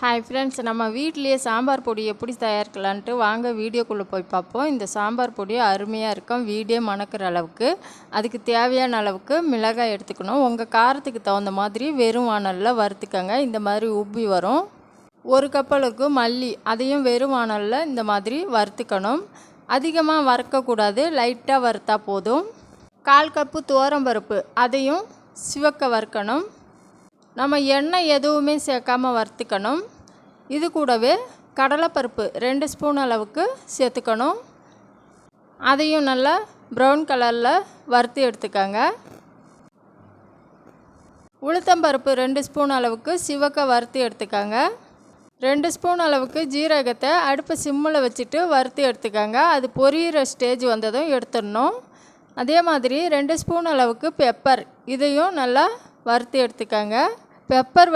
Hi friends, நம்ம வீட்டிலேயே சாம்பார் பொடி எப்படி தயாரிக்கலான்ட்டு வாங்க வீடியோக்குள்ளே போய் பார்ப்போம். இந்த சாம்பார் பொடி அருமையாக இருக்கும், வீடே மணக்கிற அளவுக்கு. அதுக்கு தேவையான அளவுக்கு மிளகாய் எடுத்துக்கணும். உங்கள் காரத்துக்கு தகுந்த மாதிரி வெறும் வாணலில் வறுத்துக்கங்க. இந்த மாதிரி உப்பி வரும். 1 கப் அளவுக்கு மல்லி, அதையும் வெறும் வாணலில் இந்த மாதிரி வறுத்துக்கணும். அதிகமாக வறுக்கக்கூடாது, லைட்டாக வறுத்தா போதும். 1/4 கப்பு துவரம்பருப்பு, அதையும் சிவக்க வறுக்கணும். நம்ம எண்ணெய் எதுவுமே சேர்க்காமல் வறுத்துக்கணும். இது கூடவே கடலைப்பருப்பு 2 ஸ்பூன் அளவுக்கு சேர்த்துக்கணும். அதையும் நல்லா ப்ரௌன் கலரில் வறுத்து எடுத்துக்கங்க. உளுத்தம்பருப்பு 2 ஸ்பூன் அளவுக்கு சிவக்க வறுத்து எடுத்துக்கங்க. 2 ஸ்பூன் அளவுக்கு ஜீரகத்தை அடுப்பை சிம்மில் வச்சுட்டு வறுத்து எடுத்துக்கங்க. அது பொரியிற ஸ்டேஜ் வந்ததும் எடுத்துடணும். அதே மாதிரி 2 ஸ்பூன் அளவுக்கு பெப்பர், இதையும் நல்லா வறுத்து எடுத்துக்கங்க. பெப்பர்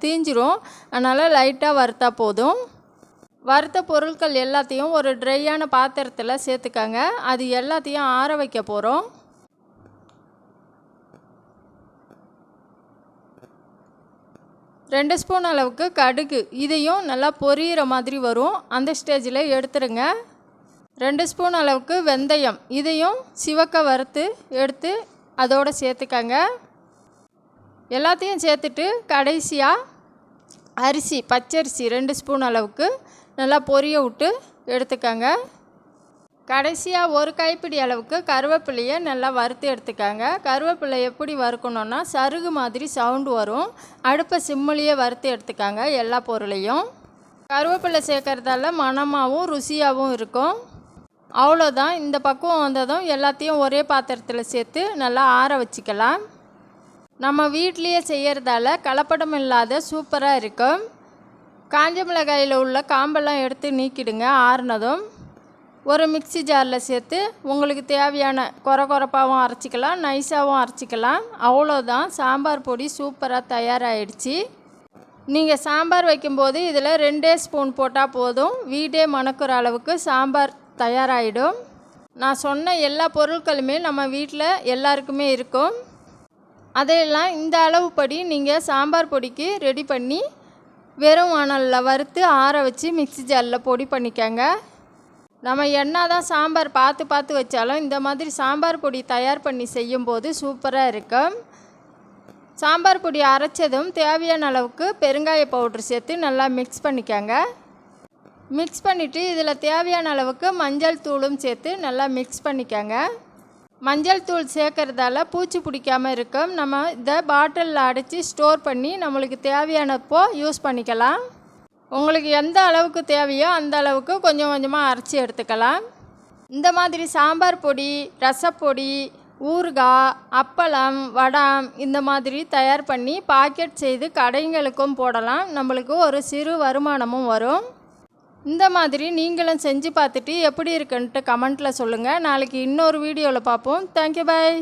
தீஞ்சிரும், அதனால் லைட்டாக வறுத்தா போதும். வறுத்த பொருட்கள் எல்லாத்தையும் ஒரு ட்ரையான பாத்திரத்தில் சேர்த்துக்கங்க. அது எல்லாத்தையும் ஆற வைக்க போகிறோம். ரெண்டு ஸ்பூன் அளவுக்கு கடுகு, இதையும் நல்லா பொரியிற மாதிரி வரும், அந்த ஸ்டேஜில் எடுத்துருங்க. 2 ஸ்பூன் அளவுக்கு வெந்தயம், இதையும் சிவக்க வறுத்து எடுத்து அதோடு சேர்த்துக்கங்க. எல்லாத்தையும் சேர்த்துட்டு கடைசியாக அரிசி, பச்சரிசி 2 ஸ்பூன் அளவுக்கு நல்லா பொரிய விட்டு எடுத்துக்கங்க. கடைசியாக 1 கைப்பிடி அளவுக்கு கருவேப்பிலையை நல்லா வறுத்து எடுத்துக்கங்க. கருவேப்பிலை எப்படி வறுக்கணுன்னா சருகு மாதிரி சவுண்டு வரும். அடுப்பை சிம்மிலேயே வறுத்து எடுத்துக்கங்க. எல்லா பொருளையும் கருவேப்பிலை சேர்க்கறதால மணமாகவும் ருசியாகவும் இருக்கும். அவ்வளோதான். இந்த பக்குவம் வந்ததும் எல்லாத்தையும் ஒரே பாத்திரத்தில் சேர்த்து நல்லா ஆற வச்சுக்கலாம். நம்ம வீட்லேயே செய்கிறதால கலப்படம் இல்லாத சூப்பராக இருக்கும். காஞ்ச மிளகாயில் உள்ள காம்பெல்லாம் எடுத்து நீக்கிடுங்க. ஆறுனதும் ஒரு மிக்ஸி ஜாரில் சேர்த்து உங்களுக்கு தேவையான கொரப்பாகவும் அரைச்சிக்கலாம், நைஸாகவும் அரைச்சிக்கலாம். அவ்வளோதான், சாம்பார் பொடி சூப்பராக தயாராகிடுச்சு. நீங்கள் சாம்பார் வைக்கும்போது இதில் 2 ஸ்பூன் போட்டால் போதும், வீடே மணக்கிற அளவுக்கு சாம்பார் தயாராகிடும். நான் சொன்ன எல்லா பொருட்களுமே நம்ம வீட்டில் எல்லாருக்குமே இருக்கும். அதையெல்லாம் இந்த அளவுப்படி நீங்கள் சாம்பார் பொடிக்கு ரெடி பண்ணி வெறும் வாணலில் வறுத்து ஆற வச்சு மிக்ஸி ஜாரில் பொடி பண்ணிக்கங்க. நம்ம என்ன தான் சாம்பார் பார்த்து வச்சாலும் இந்த மாதிரி சாம்பார் பொடி தயார் பண்ணி செய்யும்போது சூப்பராக இருக்கும். சாம்பார் பொடி அரைச்சதும் தேவையான அளவுக்கு பெருங்காய பவுட்ரு சேர்த்து நல்லா மிக்ஸ் பண்ணிக்கங்க. மிக்ஸ் பண்ணிவிட்டு இதில் தேவையான அளவுக்கு மஞ்சள் தூளும் சேர்த்து நல்லா மிக்ஸ் பண்ணிக்கங்க. மஞ்சள் தூள் சேர்க்கறதால பூச்சி பிடிக்காமல் இருக்கும். நம்ம இதை பாட்டிலில் அடைச்சி ஸ்டோர் பண்ணி நம்மளுக்கு தேவையானப்போ யூஸ் பண்ணிக்கலாம். உங்களுக்கு எந்த அளவுக்கு தேவையோ அந்த அளவுக்கு கொஞ்சம் கொஞ்சமாக அரைச்சி எடுத்துக்கலாம். இந்த மாதிரி சாம்பார் பொடி, ரசப்பொடி, ஊறுகாய், அப்பளம், வடம் இந்த மாதிரி தயார் பண்ணி பாக்கெட் செய்து கடைங்களுக்கும் போடலாம். நம்மளுக்கு ஒரு சிறு வருமானமும் வரும். இந்த மாதிரி நீங்களும் செஞ்சு பார்த்துட்டு எப்படி இருக்குன்ட்டு கமெண்ட்டில் சொல்லுங்கள். நாளைக்கு இன்னொரு வீடியோவில் பார்ப்போம். தேங்க்யூ, பாய்.